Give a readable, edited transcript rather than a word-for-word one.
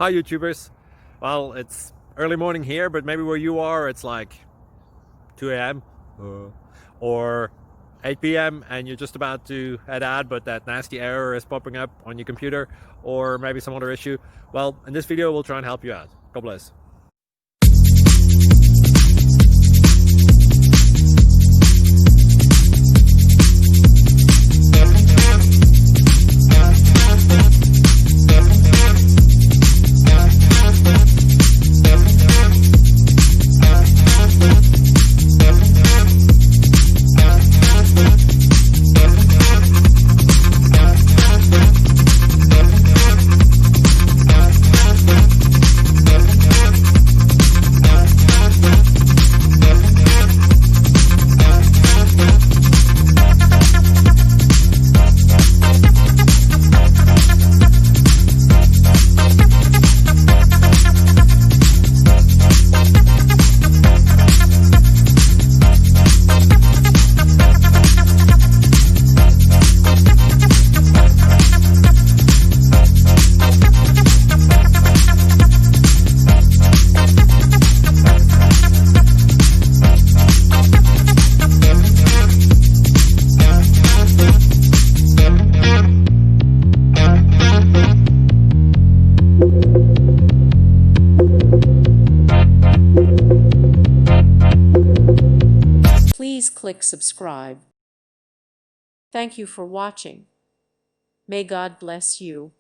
Hi YouTubers. Well, it's early morning here, but maybe where you are it's like 2 a.m. or 8 p.m. and you're just about to add, but that nasty error is popping up on your computer, or maybe some other issue. Well, in this video we'll try and help you out. God bless. Please click subscribe. Thank you for watching. May God bless you.